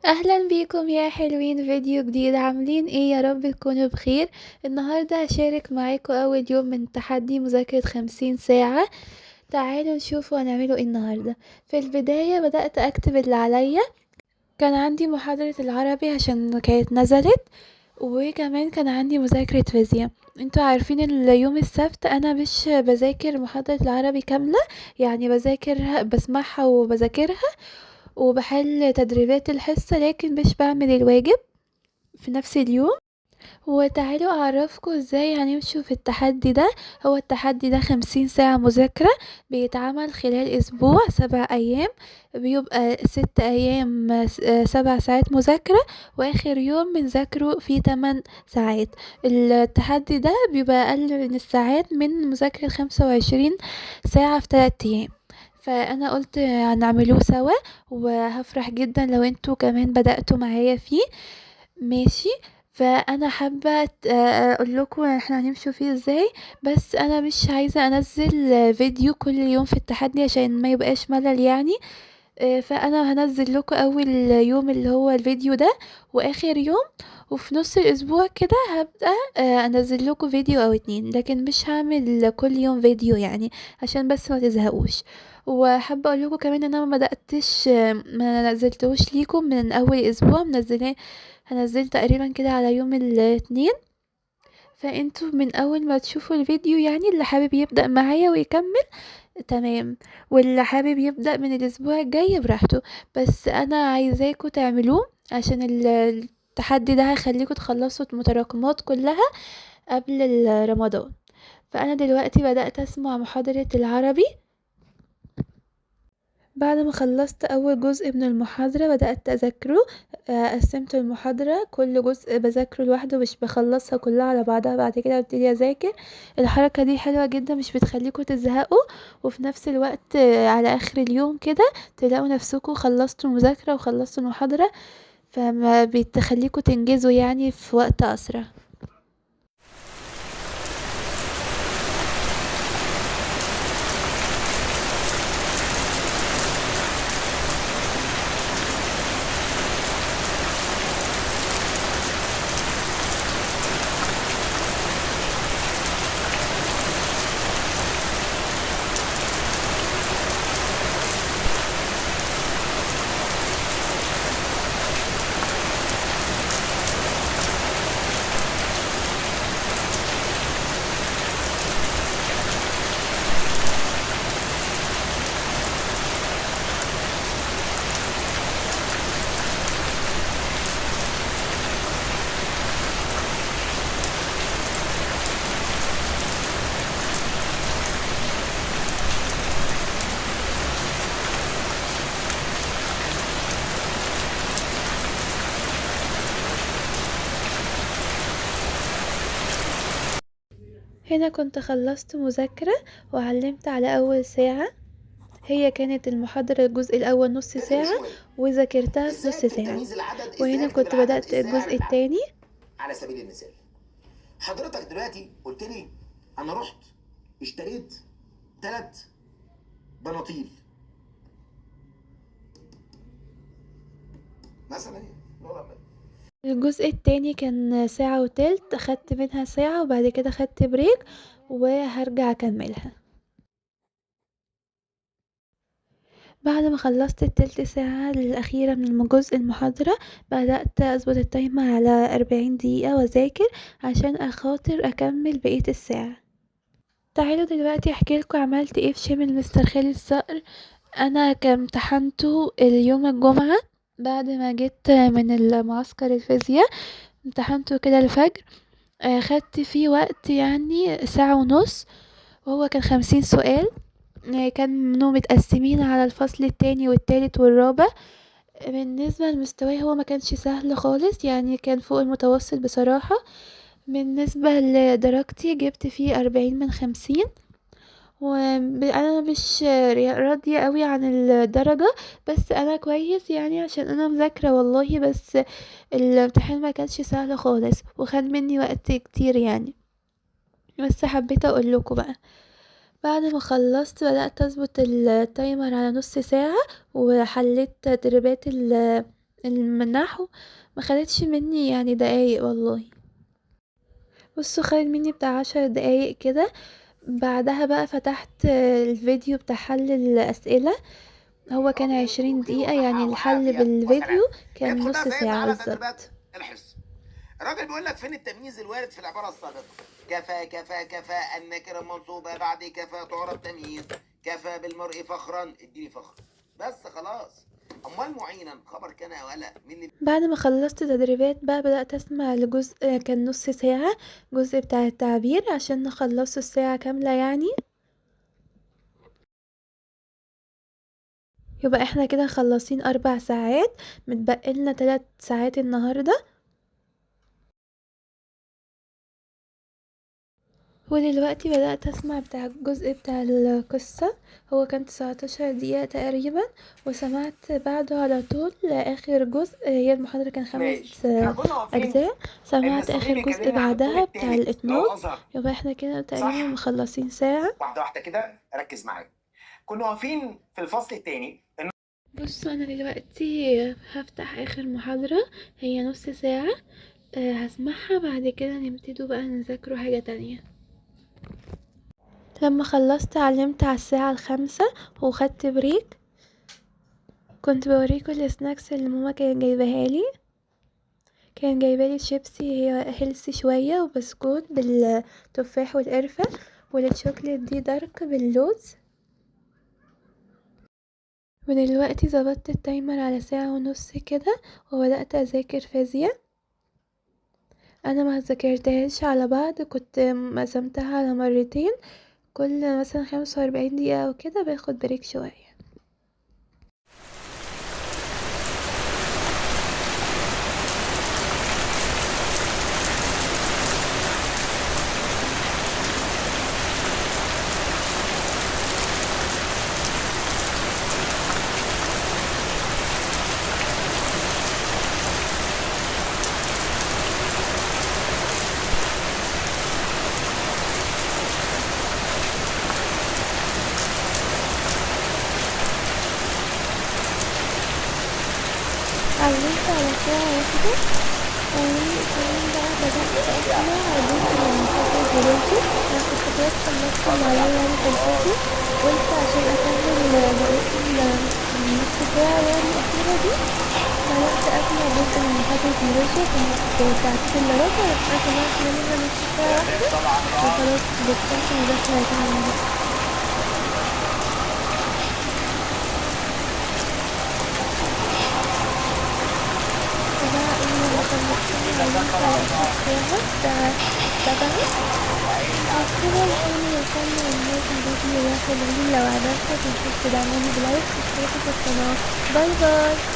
اهلا بيكم يا حلوين، فيديو جديد. عاملين ايه؟ يا رب تكونوا بخير. النهاردة هشارك معاكم اول يوم من تحدي مذاكرة 50 ساعة. تعالوا نشوفوا هنعمله ايه النهاردة. في البداية بدأت اكتب اللي عليا. كان عندي محاضرة العربي عشان كانت نزلت، وكمان كان عندي مذاكرة فيزياء. انتوا عارفين اليوم السبت انا مش بذاكر محاضرة العربي كاملة، يعني بذاكرها بسمعها وبذاكرها وبحل تدريبات الحصة، لكن مش بعمل الواجب في نفس اليوم. وتعالوا اعرفكم ازاي هنمشوا في التحدي ده. هو التحدي ده 50 ساعة مذاكرة، بيتعمل خلال اسبوع 7 ايام. بيبقى 6 ايام 7 ساعات مذاكرة، واخر يوم بنذاكره فيه 8 ساعات. التحدي ده بيبقى اقل من الساعات من مذاكرة 25 ساعة في 3 ايام. فانا قلت هنعملوه سوا، وهفرح جدا لو انتوا كمان بدأتوا معايا فيه. ماشي. فانا حابه اقول لكم احنا هنمشوا فيه ازاي. بس انا مش عايزه انزل فيديو كل يوم في التحدي عشان ما يبقاش ملل يعني. فانا هنزل لكم اول يوم اللي هو الفيديو ده، واخر يوم، وفي نص الاسبوع كده هبدأ انزل لكم فيديو او 2، لكن مش هعمل كل يوم فيديو يعني، عشان بس ما تزهقوش. وحابه اقول لكم كمان ان انا ما بداتش ما نزلتهوش ليكم من اول اسبوع، منزلاه هنزل تقريبا كده على يوم الاثنين. فانتوا من اول ما تشوفوا الفيديو يعني، اللي حابب يبدأ معايا ويكمل تمام، واللي حابب يبدأ من الاسبوع الجاي براحته. بس انا عايزاكوا تعملوه عشان التحدي ده هيخليكوا تخلصوا المتراكمات كلها قبل رمضان. فانا دلوقتي بدأت اسمع محاضرة العربي. بعد ما خلصت اول جزء من المحاضرة بدأت اذاكره. قسمت المحاضرة، كل جزء بذاكره لوحده، مش بخلصها كلها على بعضها بعد كده ابتدي اذاكر. الحركة دي حلوة جدا، مش بتخليكوا تزهقوا، وفي نفس الوقت على اخر اليوم كده تلاقوا نفسكوا خلصتوا المذاكرة وخلصتوا المحاضرة، فما بتخليكوا تنجزوا يعني في وقت اسرع. هنا كنت خلصت مذاكرة وعلمت على اول ساعة. هي كانت المحاضرة الجزء الأول نص ده تاني ساعة، سؤال. وذاكرتها في ازاي نص اكتب ساعة. تمييز العدد؟ ازاي وهنا اكتب كنت العدد؟ بدأت ازاي الجزء اعرف العدد؟ التاني. على سبيل المثال، حضرتك دلوقتي قلت لي انا رحت اشتريت 3 بناطيل مثلا. الجزء التاني كان ساعة وتلت، أخدت منها ساعة وبعد كده خدت بريك، وهرجع أكملها. بعد ما خلصت التلت ساعة الأخيرة من جزء المحاضرة، بدأت أظبط التايمر على 40 دقيقة وأذاكر عشان أخاطر أكمل بقية الساعة. تعالوا دلوقتي احكيلكوا عملت ايه في شامل مستر خالد صقر. انا كان امتحنته اليوم الجمعة بعد ما جيت من المعسكر الفيزياء. امتحنته كده الفجر. خدت فيه وقت يعني ساعة ونص، وهو كان 50 سؤال. كانوا متقسمين على الفصل التاني والتالت والرابع. بالنسبة لمستواه هو ما كانش سهل خالص يعني، كان فوق المتوسط بصراحة. بالنسبة لدرجتي جبت فيه 40 من 50. وانا مش راضية قوي عن الدرجة، بس انا كويس يعني عشان انا مذاكرة والله. بس الامتحان ما كانش سهل خالص وخد مني وقت كتير يعني. بس حبيت اقول لكم بقى. بعد ما خلصت بدأت اظبط التايمر على نص ساعة، وحليت تدريبات النحو ما خدتش مني يعني دقايق والله. بصوا خدت مني بتاع 10 دقايق كده. بعدها بقى فتحت الفيديو بتاع حل الأسئلة، هو كان راجل 20 وخير دقيقة يعني وصحة الحل وعافية بالفيديو وسلام. كان ندخل نص بقى سيدنا ساعة على تدريبات بالظبط. الحفظ. الراجل بيقول لك فين التمييز الوارد في العبارة السابقة؟ كفى كفى كفى النكرة المنصوبة بعد كفى تعرب تمييز. كفى بالمرء فخرا، اديني فخر بس خلاص. امال معينا خبر كان او لا مين اللي بعد ما خلصت تدريبات بقى بدأت أسمع لجزء كان نص ساعة، جزء بتاع التعبير عشان نخلصه الساعة كاملة يعني. يبقى احنا كده مخلصين 4 ساعات، متبقلنا 3 ساعات النهاردة. ودلوقتي بدأت أسمع بتاع الجزء بتاع القصة، هو كان 19 دقيقة تقريبا، وسمعت بعده على طول آخر جزء. هي المحاضرة كان 5 ماشي. احنا كنا واقفين أجزاء، ان سمعت الصليب آخر جزء بيكلمنا عن الدور بعدها بتاع الثالث اللي هو الإتمام. الازهر. يبقى احنا كده تقريبا صح. مخلصين ساعة. واحده واحده كده ركز معايا. كنا واقفين في الفصل الثاني. بصوا أنا دلوقتي هفتح آخر محاضرة، هي نص ساعة. هسمعها بعد كده نبتدوا بقى نذاكروا حاجة تانية. لما خلصت علمت على الساعة 5 وخدت بريك. كنت بوريكم السناكس اللي ماما كانت جايباها لي، كان جايبالي شيبسي هي هيلثي شوية، وبسكوت بالتفاح والقرفة، والشوكليت دي دارك باللوز. ودلوقتي ظبطت التايمر على ساعة ونص كده، وبدأت أذاكر فيزياء. أنا ما ذاكرتهاش على بعض، كنت مقسمتها على مرتين، كل مثلا 45 دقيقة أو كده باخد بريك شوية. علمت على ساعة واحدة، وكمان بقى بدأت أسمع جزء من محاضرة دلوقتي. أنا كنت خلاص خلصت اللي عليا يعني في الفيديو، قلت عشان أكمل بقية النص ساعة يعني الأخيرة دي، بدأت أسمع جزء من محاضرة دلوقتي كانت ساعتين إلا ربع، بس أنا سمعت منها نص ساعة واحدة وخلاص بطلت مذاكرة تاني. وبقى إيه لما خلصتني علمت على آخر ساعة الساعة 7. وكده نكون وصلنا لنهاية الفيديو ده. حلوين لو عجبكم متنسوش تدعموني بلايك واشتراك في القناة. باي باي.